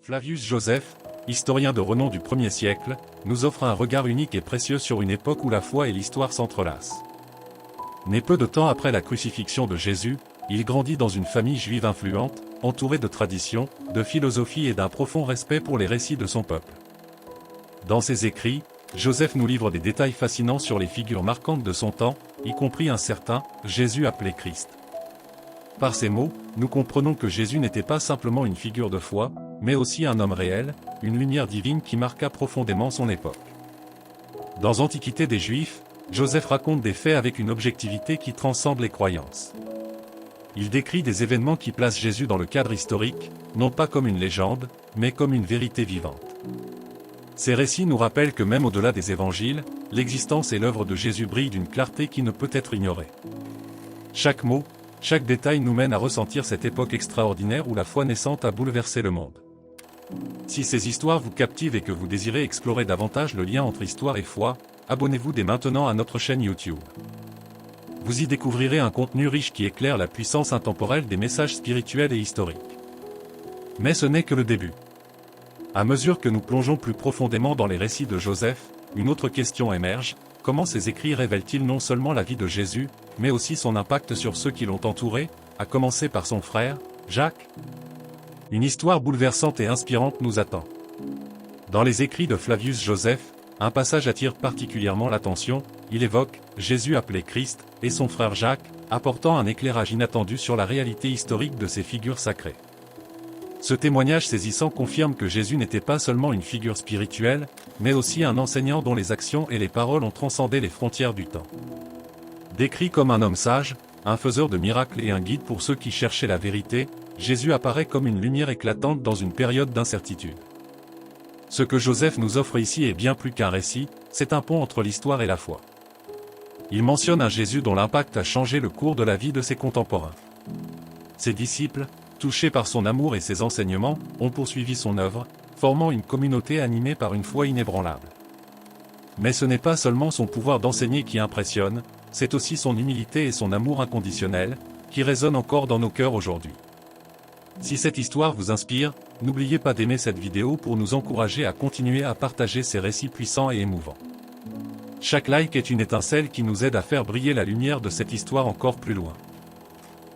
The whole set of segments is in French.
Flavius Joseph, historien de renom du 1er siècle, nous offre un regard unique et précieux sur une époque où la foi et l'histoire s'entrelacent. Né peu de temps après la crucifixion de Jésus, il grandit dans une famille juive influente, entourée de traditions, de philosophie et d'un profond respect pour les récits de son peuple. Dans ses écrits, Joseph nous livre des détails fascinants sur les figures marquantes de son temps, y compris un certain Jésus appelé Christ. Par ces mots, nous comprenons que Jésus n'était pas simplement une figure de foi, mais aussi un homme réel, une lumière divine qui marqua profondément son époque. Dans Antiquité des Juifs, Joseph raconte des faits avec une objectivité qui transcende les croyances. Il décrit des événements qui placent Jésus dans le cadre historique, non pas comme une légende, mais comme une vérité vivante. Ces récits nous rappellent que même au-delà des évangiles, l'existence et l'œuvre de Jésus brillent d'une clarté qui ne peut être ignorée. Chaque mot, chaque détail nous mène à ressentir cette époque extraordinaire où la foi naissante a bouleversé le monde. Si ces histoires vous captivent et que vous désirez explorer davantage le lien entre histoire et foi, abonnez-vous dès maintenant à notre chaîne YouTube. Vous y découvrirez un contenu riche qui éclaire la puissance intemporelle des messages spirituels et historiques. Mais ce n'est que le début. À mesure que nous plongeons plus profondément dans les récits de Joseph, une autre question émerge: comment ces écrits révèlent-ils non seulement la vie de Jésus, mais aussi son impact sur ceux qui l'ont entouré, à commencer par son frère, Jacques? Une histoire bouleversante et inspirante nous attend. Dans les écrits de Flavius Joseph, un passage attire particulièrement l'attention. Il évoque Jésus appelé Christ et son frère Jacques, apportant un éclairage inattendu sur la réalité historique de ces figures sacrées. Ce témoignage saisissant confirme que Jésus n'était pas seulement une figure spirituelle, mais aussi un enseignant dont les actions et les paroles ont transcendé les frontières du temps. Décrit comme un homme sage, un faiseur de miracles et un guide pour ceux qui cherchaient la vérité, Jésus apparaît comme une lumière éclatante dans une période d'incertitude. Ce que Joseph nous offre ici est bien plus qu'un récit, c'est un pont entre l'histoire et la foi. Il mentionne un Jésus dont l'impact a changé le cours de la vie de ses contemporains. Ses disciples, touchés par son amour et ses enseignements, ont poursuivi son œuvre, formant une communauté animée par une foi inébranlable. Mais ce n'est pas seulement son pouvoir d'enseigner qui impressionne, c'est aussi son humilité et son amour inconditionnel, qui résonnent encore dans nos cœurs aujourd'hui. Si cette histoire vous inspire, n'oubliez pas d'aimer cette vidéo pour nous encourager à continuer à partager ces récits puissants et émouvants. Chaque like est une étincelle qui nous aide à faire briller la lumière de cette histoire encore plus loin.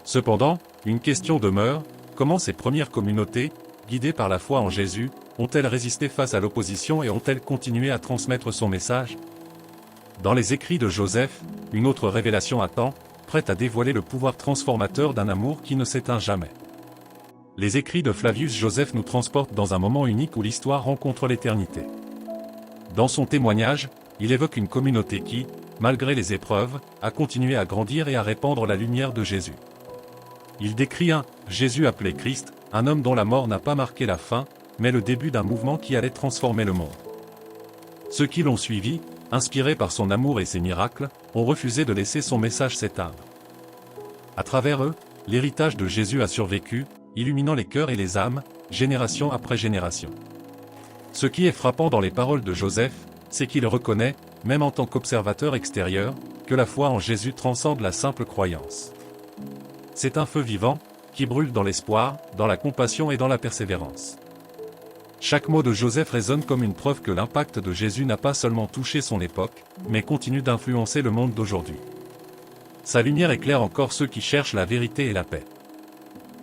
Cependant, une question demeure: comment ces premières communautés, guidées par la foi en Jésus, ont-elles résisté face à l'opposition et ont-elles continué à transmettre son message? Dans les écrits de Joseph, une autre révélation attend, prête à dévoiler le pouvoir transformateur d'un amour qui ne s'éteint jamais. Les écrits de Flavius Joseph nous transportent dans un moment unique où l'histoire rencontre l'éternité. Dans son témoignage, il évoque une communauté qui, malgré les épreuves, a continué à grandir et à répandre la lumière de Jésus. Il décrit un Jésus appelé Christ, un homme dont la mort n'a pas marqué la fin, mais le début d'un mouvement qui allait transformer le monde. Ceux qui l'ont suivi, inspirés par son amour et ses miracles, ont refusé de laisser son message s'éteindre. À travers eux, l'héritage de Jésus a survécu, illuminant les cœurs et les âmes, génération après génération. Ce qui est frappant dans les paroles de Joseph, c'est qu'il reconnaît, même en tant qu'observateur extérieur, que la foi en Jésus transcende la simple croyance. C'est un feu vivant, qui brûle dans l'espoir, dans la compassion et dans la persévérance. Chaque mot de Joseph résonne comme une preuve que l'impact de Jésus n'a pas seulement touché son époque, mais continue d'influencer le monde d'aujourd'hui. Sa lumière éclaire encore ceux qui cherchent la vérité et la paix.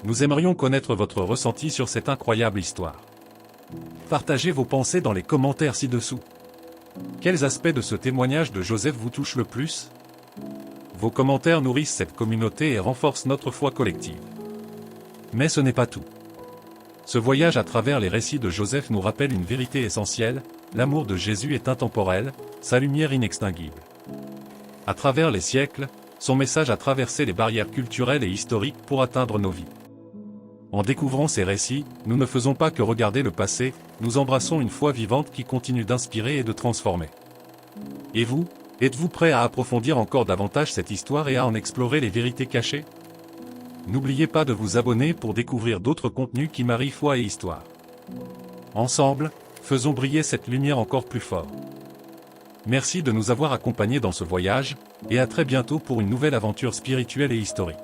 Nous aimerions connaître votre ressenti sur cette incroyable histoire. Partagez vos pensées dans les commentaires ci-dessous. Quels aspects de ce témoignage de Joseph vous touchent le plus? Vos commentaires nourrissent cette communauté et renforcent notre foi collective. Mais ce n'est pas tout. Ce voyage à travers les récits de Joseph nous rappelle une vérité essentielle: l'amour de Jésus est intemporel, sa lumière inextinguible. À travers les siècles, son message a traversé les barrières culturelles et historiques pour atteindre nos vies. En découvrant ces récits, nous ne faisons pas que regarder le passé, nous embrassons une foi vivante qui continue d'inspirer et de transformer. Et vous, êtes-vous prêt à approfondir encore davantage cette histoire et à en explorer les vérités cachées? N'oubliez pas de vous abonner pour découvrir d'autres contenus qui marient foi et histoire. Ensemble, faisons briller cette lumière encore plus fort. Merci de nous avoir accompagnés dans ce voyage, et à très bientôt pour une nouvelle aventure spirituelle et historique.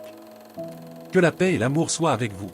Que la paix et l'amour soient avec vous.